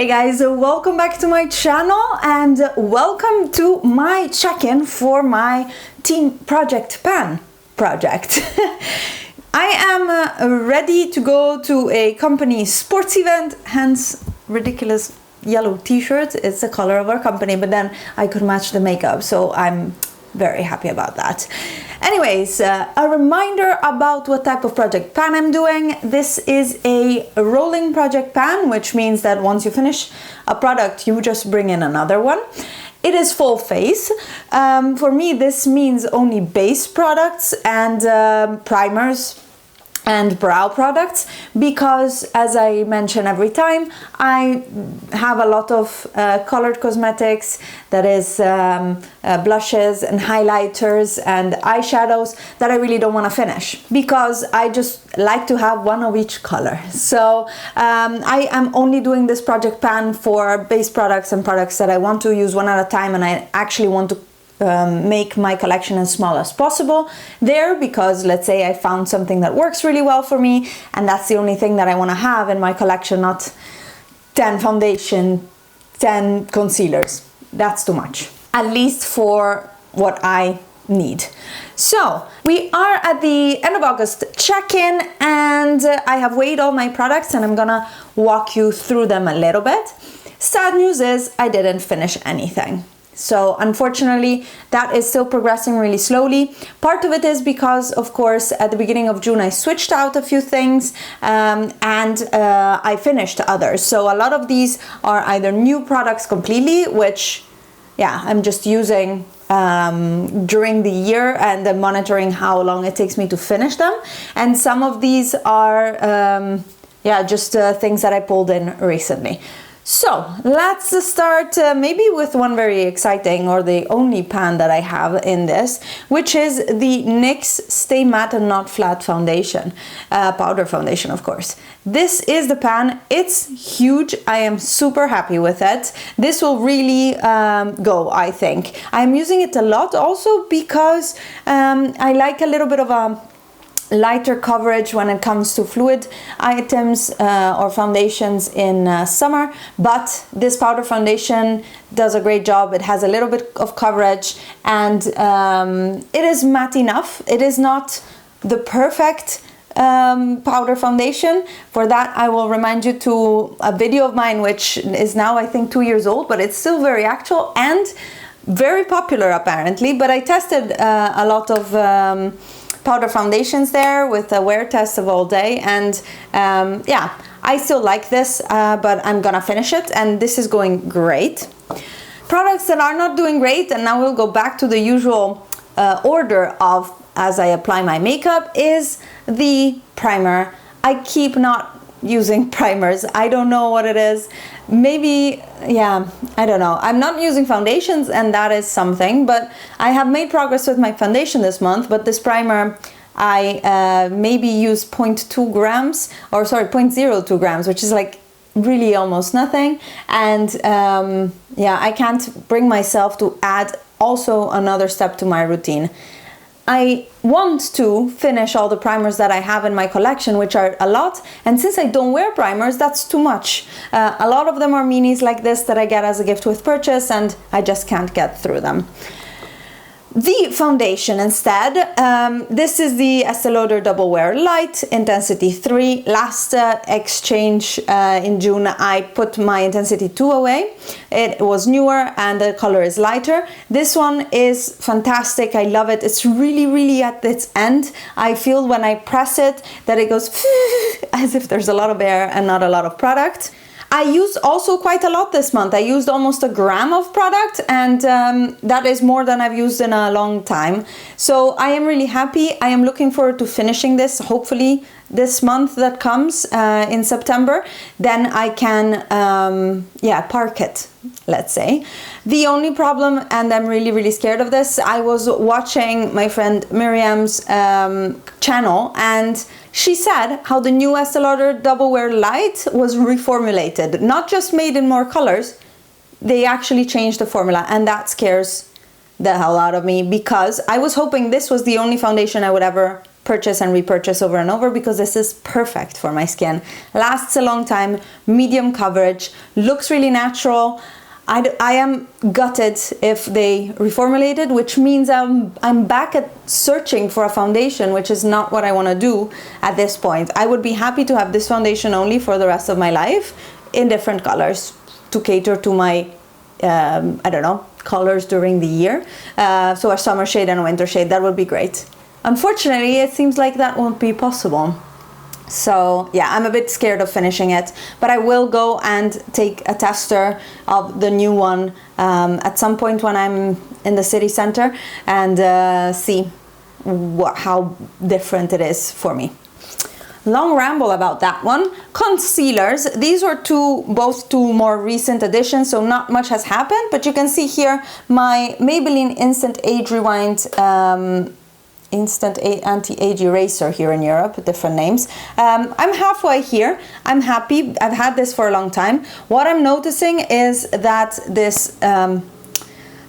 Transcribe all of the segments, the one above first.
Hey guys, welcome back to my channel and welcome to my check-in for my Team Projectpan project. I am ready to go to a company sports event, hence ridiculous yellow t-shirt. It's the color of our company, but then I could match the makeup, so I'm very happy about that. Anyways, a reminder about what type of project pan I'm doing. This is a rolling project pan, which means that once you finish a product, you just bring in another one. It is full face. For me, this means only base products and primers and brow products, because as I mention every time, I have a lot of colored cosmetics, that is blushes and highlighters and eyeshadows that I really don't want to finish, because I just like to have one of each color. So I am only doing this project pan for base products and products that I want to use one at a time, and I actually want to make my collection as small as possible there, because let's say I found something that works really well for me and that's the only thing that I want to have in my collection, not 10 foundation, 10 concealers. That's too much, at least for what I need. So we are at the end of August check-in, and I have weighed all my products and I'm gonna walk you through them a little bit. Sad news is I didn't finish anything. So unfortunately, that is still progressing really slowly. Part of it is because, of course, at the beginning of June, I switched out a few things and I finished others. So a lot of these are either new products completely, which, yeah, I'm just using during the year and then monitoring how long it takes me to finish them. And some of these are, just things that I pulled in recently. So let's start maybe with one very exciting, or the only pan that I have in this, which is the NYX Stay Matte and Not Flat foundation, powder foundation, of course. This is the pan. It's huge. I am super happy with it. This will really go, I think. I'm using it a lot also because I like a little bit of a lighter coverage when it comes to fluid items or foundations in summer, but this powder foundation does a great job. It has a little bit of coverage and it is matte enough. It is not the perfect powder foundation. For that, I will remind you to a video of mine, which is now I think 2 years old, but it's still very actual and very popular apparently. But I tested a lot of powder foundations there with a wear test of all day, and yeah, I still like this, but I'm gonna finish it, and this is going great. Products that are not doing great, and now we'll go back to the usual order of as I apply my makeup, is the primer. I keep not using primers. I don't know what it is. Maybe, yeah, I don't know. I'm not using foundations, and that is something, but I have made progress with my foundation this month. But this primer, I maybe use 0.2 grams, or sorry, 0.02 grams, which is like really almost nothing. And yeah, I can't bring myself to add also another step to my routine. I want to finish all the primers that I have in my collection, which are a lot, and since I don't wear primers, that's too much. A lot of them are minis like this that I get as a gift with purchase, and I just can't get through them. The foundation instead, this is the Estée Lauder Double Wear Light Intensity 3. Last exchange in June, I put my Intensity 2 away. It was newer and the color is lighter. This one is fantastic. I love it. It's really, really at its end. I feel when I press it that it goes as if there's a lot of air and not a lot of product. I used also quite a lot this month. I used almost 1 gram of product, and that is more than I've used in a long time. So I am really happy. I am looking forward to finishing this, hopefully this month that comes in September. Then I can, park it, let's say. The only problem, and I'm really, really scared of this, I was watching my friend Miriam's channel, and she said how the new Estée Lauder Double Wear Light was reformulated, not just made in more colors, they actually changed the formula, and that scares the hell out of me, because I was hoping this was the only foundation I would ever purchase and repurchase over and over because this is perfect for my skin. Lasts a long time, medium coverage, looks really natural. I am gutted if they reformulated, which means I'm back at searching for a foundation, which is not what I want to do at this point. I would be happy to have this foundation only for the rest of my life in different colors to cater to my, I don't know, colors during the year. So a summer shade and a winter shade, that would be great. Unfortunately, it seems like that won't be possible. So yeah, I'm a bit scared of finishing it, but I will go and take a tester of the new one at some point when I'm in the city center and see how different it is for me. Long ramble about that one. Concealers, these were both two more recent additions, so not much has happened, but you can see here my Maybelline Instant Age Rewind Instant Anti-Age Eraser here in Europe, different names. I'm halfway here. I'm happy. I've had this for a long time. What I'm noticing is that this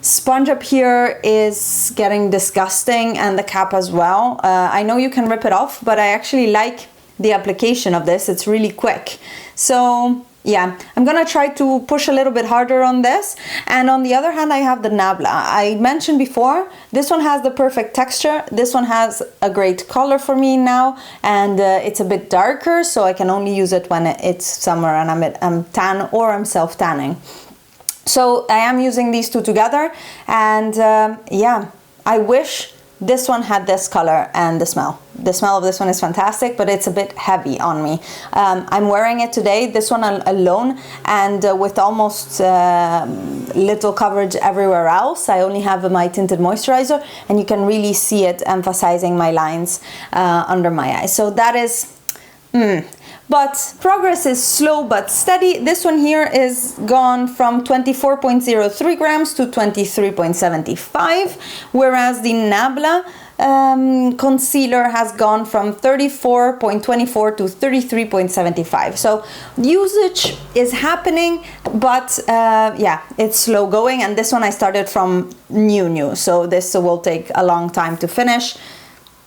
sponge up here is getting disgusting, and the cap as well. I know you can rip it off, but I actually like the application of this. It's really quick. So yeah, I'm gonna try to push a little bit harder on this. And on the other hand, I have the Nabla. I mentioned before, this one has the perfect texture. This one has a great color for me now, and it's a bit darker, so I can only use it when it's summer and I'm tan or I'm self-tanning. So I am using these two together, and yeah, I wish this one had this color and the smell. The smell of this one is fantastic, but it's a bit heavy on me. I'm wearing it today, this one alone, and with almost little coverage everywhere else. I only have my tinted moisturizer, and you can really see it emphasizing my lines under my eyes. So that is... But progress is slow but steady. This one here is gone from 24.03 grams to 23.75, whereas the Nabla concealer has gone from 34.24 to 33.75. So usage is happening, but yeah, it's slow going. And this one I started from new, so this will take a long time to finish.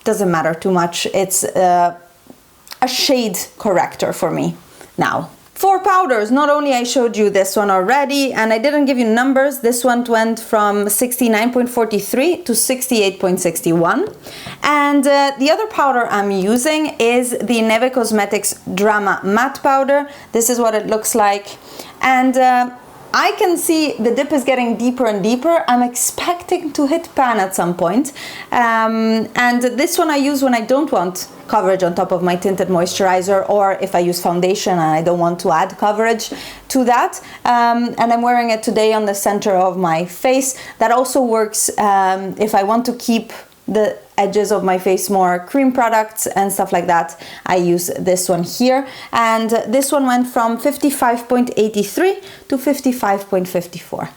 Doesn't matter too much. It's a shade corrector for me now. For powders, not only I showed you this one already, and I didn't give you numbers. This one went from 69.43 to 68.61. And the other powder I'm using is the Neva Cosmetics Drama Matte Powder. This is what it looks like. And I can see the dip is getting deeper and deeper. I'm expecting to hit pan at some point. And this one I use when I don't want coverage on top of my tinted moisturizer, or if I use foundation and I don't want to add coverage to that. And I'm wearing it today on the center of my face. That also works if I want to keep the edges of my face more cream products and stuff like that. I use this one here, and this one went from 55.83 to 55.54.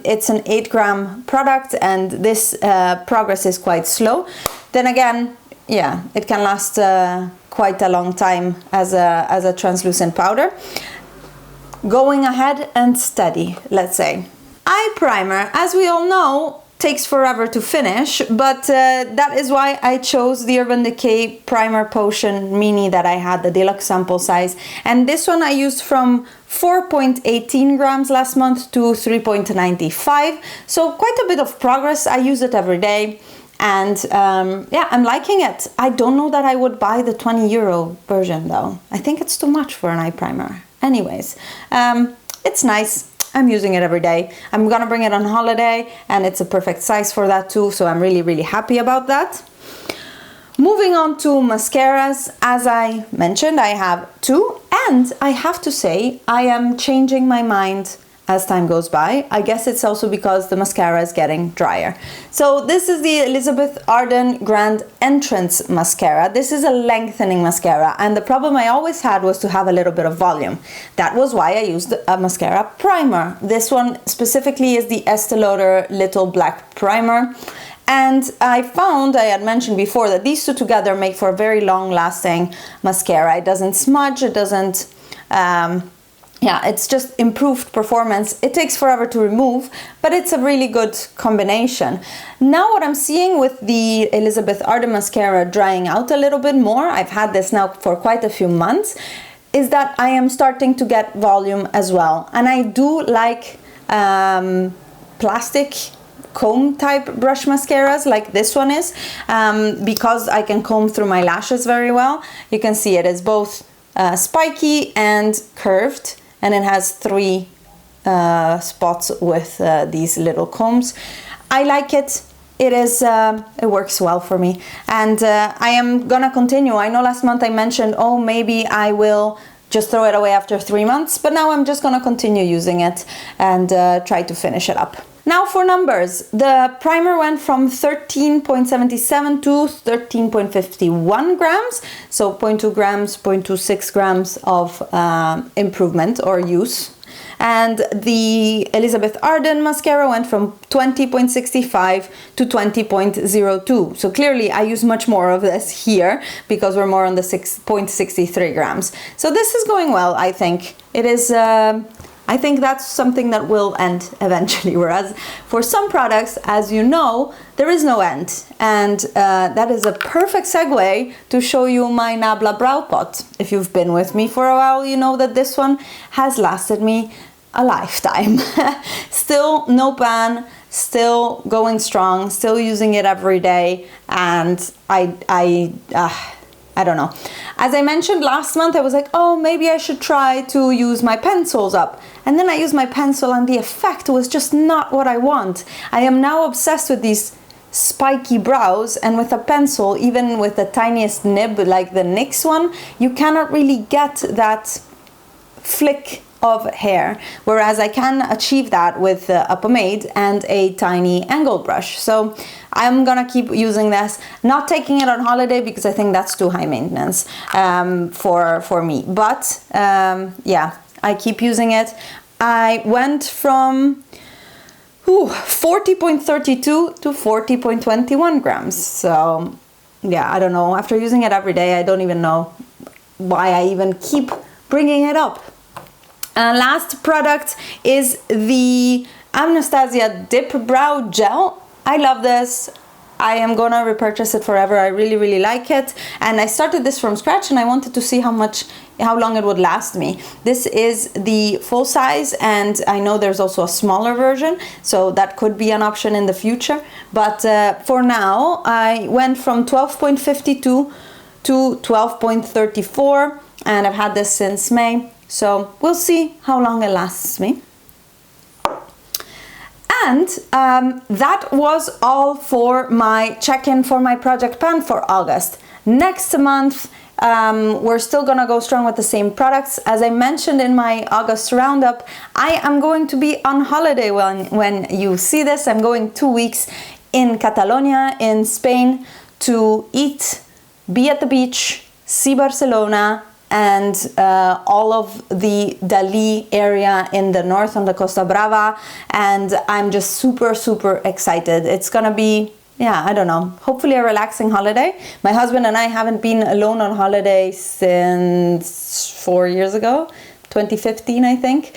It's an 8-gram product, and this progress is quite slow. Then again, yeah, it can last quite a long time as a translucent powder. Going ahead and steady, let's say. Eye primer, as we all know, takes forever to finish, but that is why I chose the Urban Decay Primer Potion Mini that I had, the deluxe sample size. And this one I used from 4.18 grams last month to 3.95. So quite a bit of progress. I use it every day. And yeah, I'm liking it. I don't know that I would buy the 20 euro version though. I think it's too much for an eye primer. Anyways, it's nice. I'm using it every day. I'm gonna bring it on holiday, and it's a perfect size for that too, so I'm really happy about that. Moving on to mascaras, as I mentioned, I have two, and I have to say I am changing my mind as time goes by. I guess it's also because the mascara is getting drier. So this is the Elizabeth Arden Grand Entrance Mascara. This is a lengthening mascara, and the problem I always had was to have a little bit of volume. That was why I used a mascara primer. This one specifically is the Estee Lauder Little Black Primer. And I found, I had mentioned before, that these two together make for a very long lasting mascara. It doesn't smudge, it doesn't yeah, it's just improved performance. It takes forever to remove, but it's a really good combination. Now what I'm seeing with the Elizabeth Arden mascara drying out a little bit more, I've had this now for quite a few months, is that I am starting to get volume as well. And I do like plastic comb type brush mascaras like this one is, because I can comb through my lashes very well. You can see it is both spiky and curved, and it has 3 spots with these little combs. I like it. It is, it works well for me, and I am gonna continue. I know last month I mentioned, oh, maybe I will just throw it away after 3 months, but now I'm just gonna continue using it and try to finish it up. Now for numbers, the primer went from 13.77 to 13.51 grams, so 0.2 grams, 0.26 grams of improvement or use. And the Elizabeth Arden mascara went from 20.65 to 20.02. So clearly I use much more of this here because we're more on the 6.63 grams. So this is going well, I think. It is, I think that's something that will end eventually. Whereas for some products, as you know, there is no end. And that is a perfect segue to show you my Nabla Brow Pot. If you've been with me for a while, you know that this one has lasted me a lifetime. Still no pan, still going strong, still using it every day, and I don't know. As I mentioned last month, I was like, oh, maybe I should try to use my pencils up. And then I used my pencil and the effect was just not what I want. I am now obsessed with these spiky brows, and with a pencil, even with the tiniest nib like the NYX one, you cannot really get that flick of hair, whereas I can achieve that with a pomade and a tiny angle brush. So I'm gonna keep using this, not taking it on holiday because I think that's too high maintenance for me, but yeah, I keep using it. I went from 40.32 to 40.21 grams, so yeah, I don't know, after using it every day I don't even know why I even keep bringing it up. Last product is the Anastasia Dip Brow Gel. I love this. I am gonna repurchase it forever. I really, really like it. And I started this from scratch and I wanted to see how long it would last me. This is the full size, and I know there's also a smaller version, so that could be an option in the future. But for now, I went from 12.52 to 12.34, and I've had this since May. So we'll see how long it lasts me. And that was all for my check-in for my project pan for August. Next month, we're still gonna go strong with the same products. As I mentioned in my August roundup, I am going to be on holiday when you see this. I'm going 2 weeks in Catalonia in Spain to eat, be at the beach, see Barcelona, and all of the Dalí area in the north on the Costa Brava, and I'm just super, super excited. It's gonna be, yeah, I don't know, hopefully a relaxing holiday. My husband and I haven't been alone on holiday since 4 years ago, 2015 I think.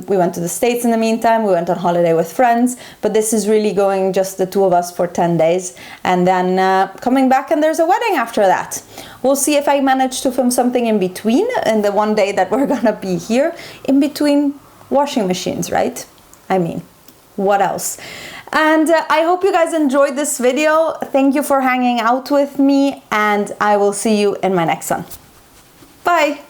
We went to the States in the meantime, we went on holiday with friends, but this is really going just the 2 of us for 10 days, and then coming back, and there's a wedding after that. We'll see if I manage to film something in between, in the 1 day that we're gonna be here, in between washing machines, right? I mean, what else? And I hope you guys enjoyed this video. Thank you for hanging out with me, and I will see you in my next one. Bye!